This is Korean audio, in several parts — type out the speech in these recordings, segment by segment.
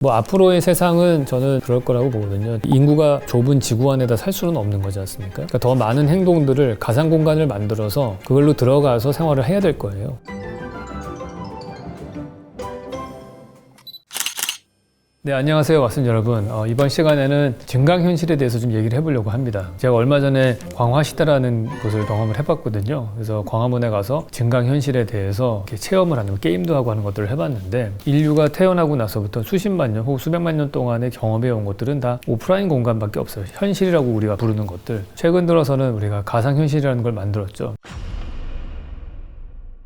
뭐 앞으로의 세상은 저는 그럴 거라고 보거든요. 인구가 좁은 지구 안에다 살 수는 없는 거지 않습니까? 그러니까 더 많은 행동들을 가상 공간을 만들어서 그걸로 들어가서 생활을 해야 될 거예요. 네, 안녕하세요, 왓슨 여러분. 이번 시간에는 증강현실에 대해서 좀 얘기를 해보려고 합니다. 제가 얼마 전에 광화시대라는 곳을 경험을 해봤거든요. 그래서 광화문에 가서 증강현실에 대해서 이렇게 체험을 하는, 게임도 하고 하는 것들을 해봤는데, 인류가 태어나고 나서부터 수십만 년 혹은 수백만 년 동안에 경험해온 것들은 다 오프라인 공간밖에 없어요. 현실이라고 우리가 부르는 것들. 최근 들어서는 우리가 가상현실이라는 걸 만들었죠.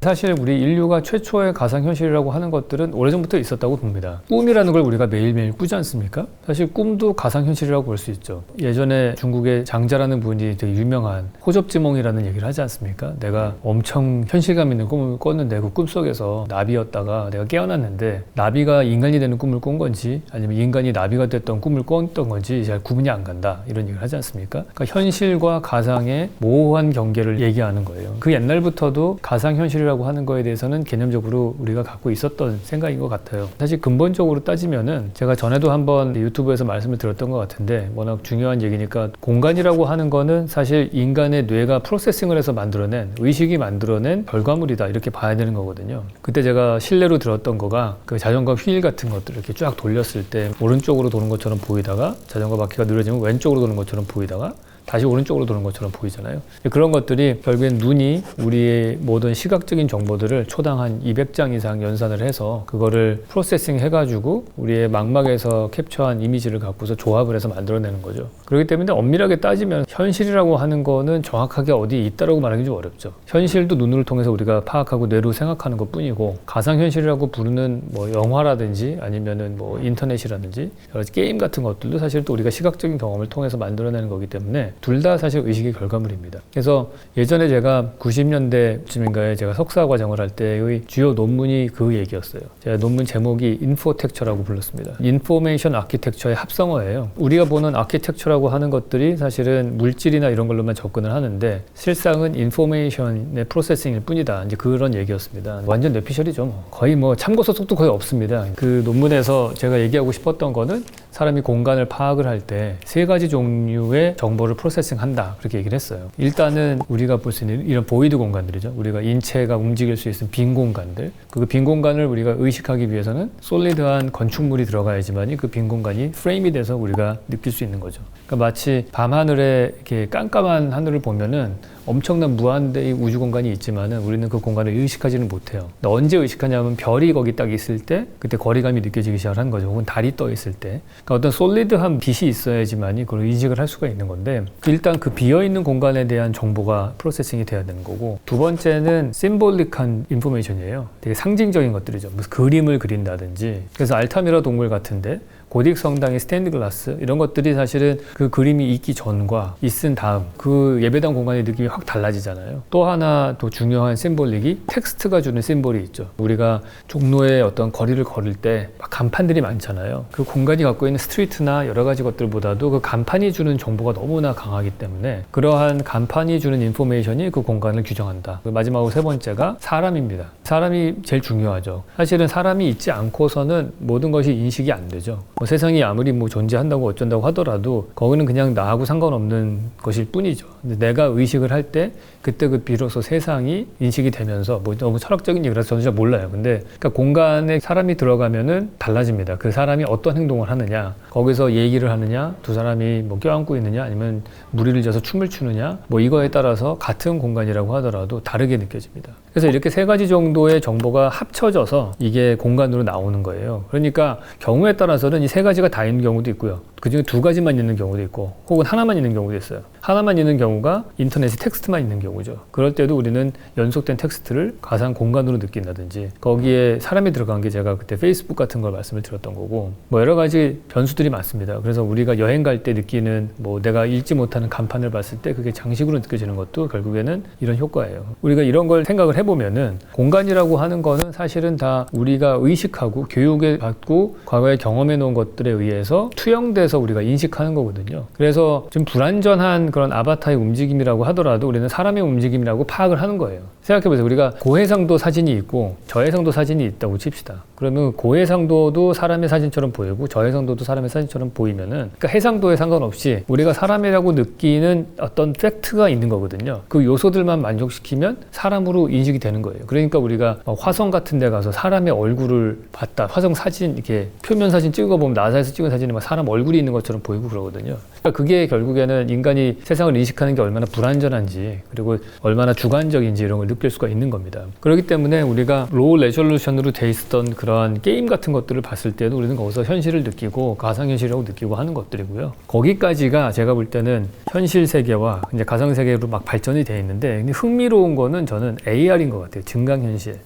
사실 우리 인류가 최초의 가상현실이라고 하는 것들은 오래전부터 있었다고 봅니다. 꿈이라는 걸 우리가 매일매일 꾸지 않습니까? 사실 꿈도 가상현실이라고 볼 수 있죠. 예전에 중국의 장자라는 분이 되게 유명한 호접지몽이라는 얘기를 하지 않습니까? 내가 엄청 현실감 있는 꿈을 꿨는데 그 꿈속에서 나비였다가 내가 깨어났는데 나비가 인간이 되는 꿈을 꾼 건지 아니면 인간이 나비가 됐던 꿈을 꿨던 건지 잘 구분이 안 간다, 이런 얘기를 하지 않습니까? 그러니까 현실과 가상의 모호한 경계를 얘기하는 거예요. 그 옛날부터도 가상현실이라고 하는 거에 대해서는 개념적으로 우리가 갖고 있었던 생각인 것 같아요. 사실 근본적으로 따지면은 제가 전에도 한번 유튜브에서 말씀을 드렸던 것 같은데, 워낙 중요한 얘기니까, 공간이라고 하는 거는 사실 인간의 뇌가 프로세싱을 해서 만들어낸, 의식이 만들어낸 결과물이다, 이렇게 봐야 되는 거거든요. 그때 제가 실례로 들었던 거가 그 자전거 휠 같은 것들을 이렇게 쫙 돌렸을 때 오른쪽으로 도는 것처럼 보이다가 자전거 바퀴가 늘어지면 왼쪽으로 도는 것처럼 보이다가 다시 오른쪽으로 도는 것처럼 보이잖아요. 그런 것들이 결국엔 눈이 우리의 모든 시각적인 정보들을 초당 한 200장 이상 연산을 해서 그거를 프로세싱 해가지고 우리의 망막에서 캡처한 이미지를 갖고서 조합을 해서 만들어내는 거죠. 그렇기 때문에 엄밀하게 따지면 현실이라고 하는 거는 정확하게 어디에 있다라고 말하기 좀 어렵죠. 현실도 눈을 통해서 우리가 파악하고 뇌로 생각하는 것 뿐이고, 가상현실이라고 부르는 뭐 영화라든지 아니면은 뭐 인터넷이라든지 여러 가지 게임 같은 것들도 사실 또 우리가 시각적인 경험을 통해서 만들어내는 거기 때문에 둘 다 사실 의식의 결과물입니다. 그래서 예전에 제가 90년대쯤인가에 제가 석사 과정을 할 때의 주요 논문이 그 얘기였어요. 제가 논문 제목이 인포텍처라고 불렀습니다. 인포메이션 아키텍처의 합성어예요. 우리가 보는 아키텍처라고 하는 것들이 사실은 물질이나 이런 걸로만 접근을 하는데 실상은 인포메이션의 프로세싱일 뿐이다, 이제 그런 얘기였습니다. 완전 뇌피셜이죠. 거의 뭐 참고 소속도 거의 없습니다. 그 논문에서 제가 얘기하고 싶었던 거는 사람이 공간을 파악을 할 때 세 가지 종류의 정보를 프로세싱한다, 그렇게 얘기를 했어요. 일단은 우리가 볼 수 있는 이런 보이드 공간들이죠. 우리가 인체가 움직일 수 있는 빈 공간들, 그 빈 공간을 우리가 의식하기 위해서는 솔리드한 건축물이 들어가야지만이 그 빈 공간이 프레임이 돼서 우리가 느낄 수 있는 거죠. 그러니까 마치 밤하늘에 이렇게 깜깜한 하늘을 보면은 엄청난 무한대의 우주 공간이 있지만은 우리는 그 공간을 의식하지는 못해요. 언제 의식하냐면 별이 거기 딱 있을 때 그때 거리감이 느껴지기 시작한 거죠. 혹은 달이 떠 있을 때. 그러니까 어떤 솔리드한 빛이 있어야지만이 그걸 인식을 할 수가 있는 건데, 일단 그 비어있는 공간에 대한 정보가 프로세싱이 돼야 되는 거고, 두 번째는 심볼릭한 인포메이션이에요. 되게 상징적인 것들이죠. 무슨 그림을 그린다든지. 그래서 알타미라 동굴 같은데 고딕 성당의 스테인드 글라스, 이런 것들이 사실은 그 그림이 있기 전과 있은 다음 그 예배당 공간의 느낌이 확 달라지잖아요. 또 하나 더 중요한 심볼릭이 텍스트가 주는 심볼이 있죠. 우리가 종로에 어떤 거리를 걸을 때 막 간판들이 많잖아요. 그 공간이 갖고 있는 스트리트나 여러 가지 것들보다도 그 간판이 주는 정보가 너무나 강하기 때문에 그러한 간판이 주는 인포메이션이 그 공간을 규정한다. 마지막으로 세 번째가 사람입니다. 사람이 제일 중요하죠. 사실은 사람이 있지 않고서는 모든 것이 인식이 안 되죠. 세상이 아무리 뭐 존재한다고 어쩐다고 하더라도 거기는 그냥 나하고 상관없는 것일 뿐이죠. 근데 내가 의식을 할 때 그때 그 비로소 세상이 인식이 되면서, 뭐 너무 철학적인 얘기라서 저는 잘 몰라요. 근데 그러니까 공간에 사람이 들어가면은 달라집니다. 그 사람이 어떤 행동을 하느냐, 거기서 얘기를 하느냐, 두 사람이 뭐 껴안고 있느냐, 아니면 무리를 져서 춤을 추느냐, 뭐 이거에 따라서 같은 공간이라고 하더라도 다르게 느껴집니다. 그래서 이렇게 세 가지 정도의 정보가 합쳐져서 이게 공간으로 나오는 거예요. 그러니까 경우에 따라서는 이 세 가지가 다 있는 경우도 있고요. 그중에 두 가지만 있는 경우도 있고, 혹은 하나만 있는 경우도 있어요. 하나만 있는 경우가 인터넷에 텍스트만 있는 경우죠. 그럴 때도 우리는 연속된 텍스트를 가상 공간으로 느낀다든지, 거기에 사람이 들어간 게 제가 그때 페이스북 같은 걸 말씀을 드렸던 거고, 뭐 여러 가지 변수들이 많습니다. 그래서 우리가 여행 갈 때 느끼는, 뭐 내가 읽지 못하는 간판을 봤을 때 그게 장식으로 느껴지는 것도 결국에는 이런 효과예요. 우리가 이런 걸 생각을 해보면은 공간이라고 하는 거는 사실은 다 우리가 의식하고 교육을 받고 과거에 경험해 놓은 것들에 의해서 투영돼서 속에서 우리가 인식하는 거거든요. 그래서 좀 불완전한 그런 아바타의 움직임이라고 하더라도 우리는 사람의 움직임이라고 파악을 하는 거예요. 생각해보세요. 우리가 고해상도 사진이 있고 저해상도 사진이 있다고 칩시다. 그러면 고해상도도 사람의 사진처럼 보이고 저해상도도 사람의 사진처럼 보이면은, 그러니까 해상도에 상관없이 우리가 사람이라고 느끼는 어떤 팩트가 있는 거거든요. 그 요소들만 만족시키면 사람으로 인식이 되는 거예요. 그러니까 우리가 화성 같은 데 가서 사람의 얼굴을 봤다. 화성 사진 이렇게 표면 사진 찍어보면 나사에서 찍은 사진에 막 사람 얼굴이 있는 것처럼 보이고 그러거든요. 그러니까 그게 결국에는 인간이 세상을 인식하는 게 얼마나 불완전한지, 그리고 얼마나 주관적인지 이런 걸 느낄 수가 있는 겁니다. 그렇기 때문에 우리가 로우 레졸루션으로 돼 있었던 그런 게임 같은 것들을 봤을 때도 우리는 거기서 현실을 느끼고 가상현실이라고 느끼고 하는 것들이고요. 거기까지가 제가 볼 때는 현실 세계와 이제 가상 세계로 막 발전이 돼 있는데, 근데 흥미로운 거는 저는 AR인 것 같아요. 증강현실.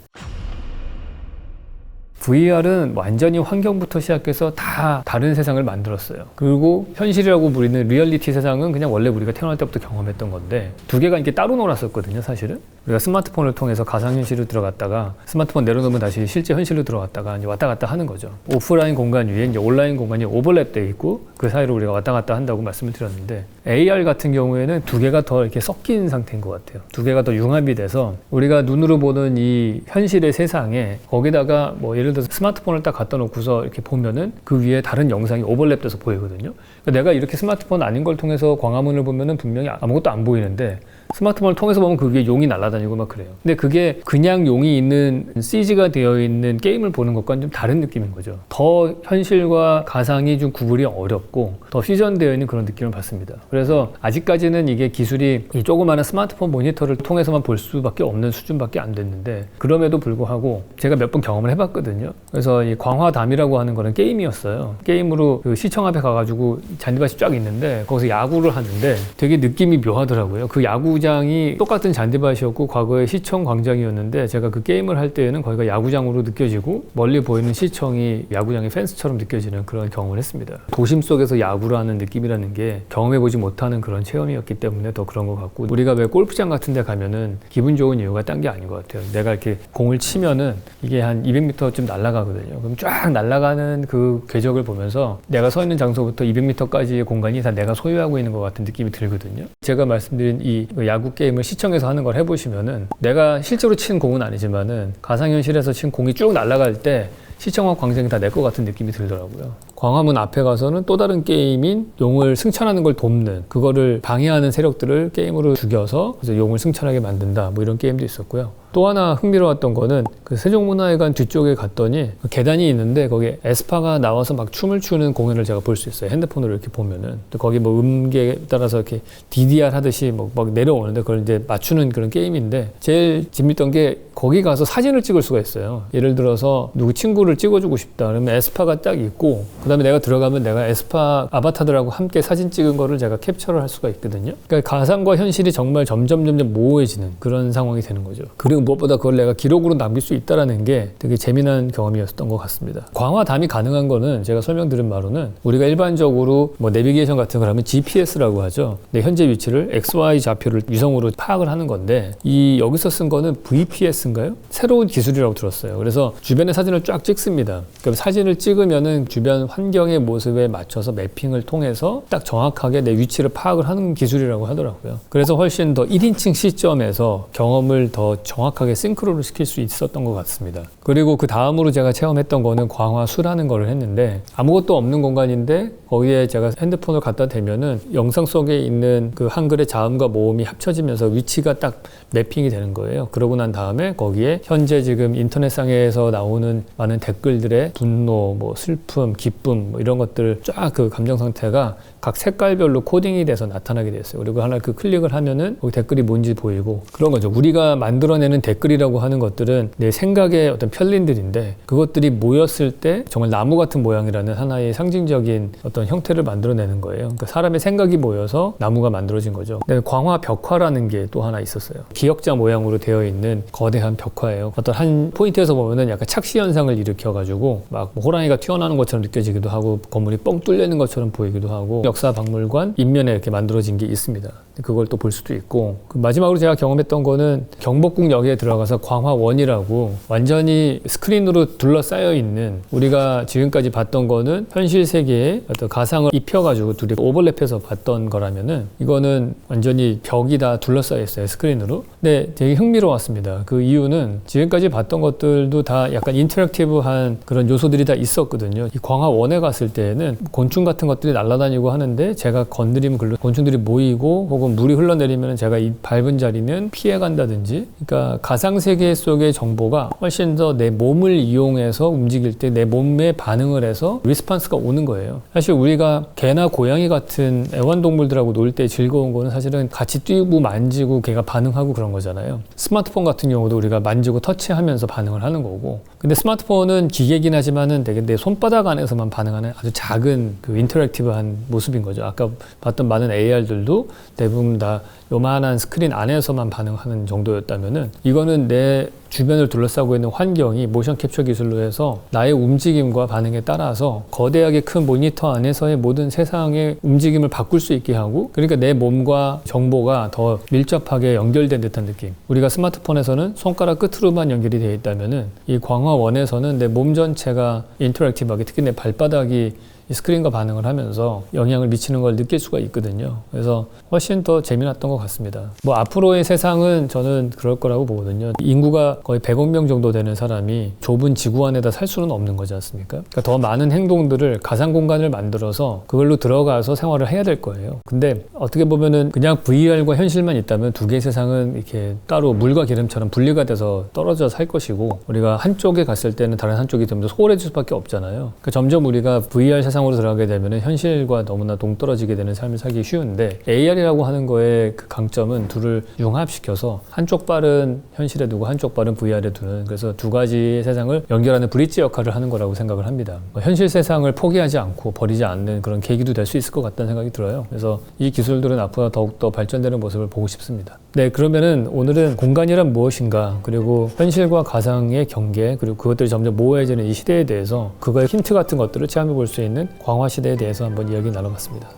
VR은 완전히 환경부터 시작해서 다 다른 세상을 만들었어요. 그리고 현실이라고 부르는 리얼리티 세상은 그냥 원래 우리가 태어날 때부터 경험했던 건데, 두 개가 이렇게 따로 놀았었거든요, 사실은. 우리가 스마트폰을 통해서 가상현실로 들어갔다가 스마트폰 내려놓으면 다시 실제 현실로 들어갔다가 이제 왔다 갔다 하는 거죠. 오프라인 공간 위에 이제 온라인 공간이 오버랩돼 있고 그 사이로 우리가 왔다 갔다 한다고 말씀을 드렸는데, AR 같은 경우에는 두 개가 더 이렇게 섞인 상태인 것 같아요. 두 개가 더 융합이 돼서 우리가 눈으로 보는 이 현실의 세상에 거기다가 뭐 예를 들어서 스마트폰을 딱 갖다 놓고서 이렇게 보면은 그 위에 다른 영상이 오버랩돼서 보이거든요. 그러니까 내가 이렇게 스마트폰 아닌 걸 통해서 광화문을 보면은 분명히 아무것도 안 보이는데, 스마트폰을 통해서 보면 그 위에 용이 날아다니고 막 그래요. 근데 그게 그냥 용이 있는 CG가 되어 있는 게임을 보는 것과는 좀 다른 느낌인 거죠. 더 현실과 가상이 좀 구분이 어렵고 더 퓨전되어 있는 그런 느낌을 받습니다. 그래서 아직까지는 이게 기술이 이 조그마한 스마트폰 모니터를 통해서만 볼 수밖에 없는 수준밖에 안 됐는데, 그럼에도 불구하고 제가 몇 번 경험을 해봤거든요. 그래서 이 광화담이라고 하는 거는 게임이었어요. 게임으로 그 시청 앞에 가가지고 잔디밭이 쫙 있는데 거기서 야구를 하는데 되게 느낌이 묘하더라고요. 그 야구장이 똑같은 잔디밭이었고 과거에 시청 광장이었는데, 제가 그 게임을 할 때에는 거기가 야구장으로 느껴지고 멀리 보이는 시청이 야구장의 펜스처럼 느껴지는 그런 경험을 했습니다. 도심 속에서 야구를 하는 느낌이라는 게 경험해보지 못하는 그런 체험이었기 때문에 더 그런 것 같고, 우리가 왜 골프장 같은 데 가면은 기분 좋은 이유가 딴 게 아닌 것 같아요. 내가 이렇게 공을 치면은 이게 한 200m쯤 날아가거든요. 그럼 쫙 날아가는 그 궤적을 보면서 내가 서 있는 장소부터 200m까지의 공간이 다 내가 소유하고 있는 것 같은 느낌이 들거든요. 제가 말씀드린 이 야구 게임을 시청에서 하는 걸 해보시면은, 내가 실제로 친 공은 아니지만은 가상현실에서 친 공이 쭉 날아갈 때 시청과 광장이 다 내 것 같은 느낌이 들더라고요. 광화문 앞에 가서는 또 다른 게임인 용을 승천하는 걸 돕는, 그거를 방해하는 세력들을 게임으로 죽여서 그래서 용을 승천하게 만든다, 뭐 이런 게임도 있었고요. 또 하나 흥미로웠던 거는 그 세종문화회관 뒤쪽에 갔더니 계단이 있는데 거기에 에스파가 나와서 막 춤을 추는 공연을 제가 볼 수 있어요. 핸드폰으로 이렇게 보면은. 또 거기 뭐 음계에 따라서 이렇게 DDR 하듯이 막 내려오는데 그걸 이제 맞추는 그런 게임인데, 제일 재밌던 게 거기 가서 사진을 찍을 수가 있어요. 예를 들어서 누구 친구를 찍어주고 싶다 그러면 에스파가 딱 있고, 그 다음에 내가 들어가면 내가 에스파 아바타들하고 함께 사진 찍은 거를 제가 캡처를 할 수가 있거든요. 그러니까 가상과 현실이 정말 점점 모호해지는 그런 상황이 되는 거죠. 그리고 무엇보다 그걸 내가 기록으로 남길 수 있다는 게 되게 재미난 경험이었던 것 같습니다. 광화담이 가능한 거는 제가 설명드린 바로는 우리가 일반적으로 뭐 내비게이션 같은 걸 하면 GPS라고 하죠. 내 현재 위치를 XY 좌표를 위성으로 파악을 하는 건데, 이 여기서 쓴 거는 VPS인가요? 새로운 기술이라고 들었어요. 그래서 주변의 사진을 쫙 찍습니다. 그럼 사진을 찍으면은 주변 환경의 모습에 맞춰서 매핑을 통해서 딱 정확하게 내 위치를 파악을 하는 기술이라고 하더라고요. 그래서 훨씬 더 1인칭 시점에서 경험을 더 정확하게 싱크로를 시킬 수 있었던 것 같습니다. 그리고 그 다음으로 제가 체험했던 거는 광화수라는 거를 했는데, 아무것도 없는 공간인데 거기에 제가 핸드폰을 갖다 대면은 영상 속에 있는 그 한글의 자음과 모음이 합쳐지면서 위치가 딱 매핑이 되는 거예요. 그러고 난 다음에 거기에 현재 지금 인터넷상에서 나오는 많은 댓글들의 분노, 뭐 슬픔, 기쁨, 뭐 이런 것들 쫙 그 감정 상태가 각 색깔별로 코딩이 돼서 나타나게 됐어요. 그리고 하나 그 클릭을 하면은 거기 댓글이 뭔지 보이고 그런 거죠. 우리가 만들어내는 댓글이라고 하는 것들은 내 생각의 어떤 편린들인데, 그것들이 모였을 때 정말 나무 같은 모양이라는 하나의 상징적인 어떤 형태를 만들어내는 거예요. 그러니까 사람의 생각이 모여서 나무가 만들어진 거죠. 광화 벽화라는 게 또 하나 있었어요. 기역자 모양으로 되어 있는 거대한 벽화예요. 어떤 한 포인트에서 보면은 약간 착시 현상을 일으켜가지고 막 호랑이가 튀어나오는 것처럼 느껴지기도 하고 건물이 뻥 뚫려 있는 것처럼 보이기도 하고, 역사 박물관 인면에 이렇게 만들어진 게 있습니다. 그걸 또 볼 수도 있고, 그 마지막으로 제가 경험했던 거는 경복궁역에 들어가서 광화원이라고 완전히 스크린으로 둘러싸여 있는, 우리가 지금까지 봤던 거는 현실 세계에 어떤 가상을 입혀가지고 둘이 오버랩해서 봤던 거라면은 이거는 완전히 벽이 다 둘러싸여 있어요, 스크린으로. 근데 되게 흥미로웠습니다. 그 이유는 지금까지 봤던 것들도 다 약간 인터랙티브한 그런 요소들이 다 있었거든요. 이 광화원에 갔을 때에는 곤충 같은 것들이 날아다니고 하는데 제가 건드리면 글로 곤충들이 모이고, 혹은 물이 흘러내리면 제가 이 밟은 자리는 피해 간다든지, 그러니까 가상 세계 속의 정보가 훨씬 더 내 몸을 이용해서 움직일 때 내 몸에 반응을 해서 리스판스가 오는 거예요. 사실 우리가 개나 고양이 같은 애완동물들하고 놀 때 즐거운 거는 사실은 같이 뛰고 만지고 걔가 반응하고 그런 거잖아요. 스마트폰 같은 경우도 우리가 만지고 터치하면서 반응을 하는 거고, 근데 스마트폰은 기계긴 하지만은 되게 내 손바닥 안에서만 반응하는 아주 작은 그 인터랙티브한 모습인 거죠. 아까 봤던 많은 AR들도 대부분 다 요만한 스크린 안에서만 반응하는 정도였다면은, 이거는 내 주변을 둘러싸고 있는 환경이 모션 캡처 기술로 해서 나의 움직임과 반응에 따라서 거대하게 큰 모니터 안에서의 모든 세상의 움직임을 바꿀 수 있게 하고, 그러니까 내 몸과 정보가 더 밀접하게 연결된 듯한 느낌. 우리가 스마트폰에서는 손가락 끝으로만 연결이 되어 있다면은 이 광화원에서는 내 몸 전체가 인터랙티브하게, 특히 내 발바닥이 이 스크린과 반응을 하면서 영향을 미치는 걸 느낄 수가 있거든요. 그래서 훨씬 더 재미났던 것 같습니다. 뭐 앞으로의 세상은 저는 그럴 거라고 보거든요. 인구가 거의 100억 명 정도 되는 사람이 좁은 지구 안에다 살 수는 없는 거지 않습니까? 그러니까 더 많은 행동들을 가상 공간을 만들어서 그걸로 들어가서 생활을 해야 될 거예요. 근데 어떻게 보면은 그냥 VR과 현실만 있다면 두 개의 세상은 이렇게 따로 물과 기름처럼 분리가 돼서 떨어져 살 것이고, 우리가 한쪽에 갔을 때는 다른 한쪽이 좀 더 소홀해질 수밖에 없잖아요. 그러니까 점점 우리가 VR 세상으로 들어가게 되면 현실과 너무나 동떨어지게 되는 삶을 살기 쉬운데, AR이라고 하는 거의 그 강점은 둘을 융합시켜서 한쪽 발은 현실에 두고 한쪽 발은 VR에 두는, 그래서 두 가지의 세상을 연결하는 브릿지 역할을 하는 거라고 생각을 합니다. 현실 세상을 포기하지 않고 버리지 않는 그런 계기도 될 수 있을 것 같다는 생각이 들어요. 그래서 이 기술들은 앞으로 더욱더 발전되는 모습을 보고 싶습니다. 네, 그러면은 오늘은 공간이란 무엇인가, 그리고 현실과 가상의 경계, 그리고 그것들이 점점 모호해지는 이 시대에 대해서 그거의 힌트 같은 것들을 체험해 볼 수 있는 광화 시대에 대해서 한번 이야기 나눠봤습니다.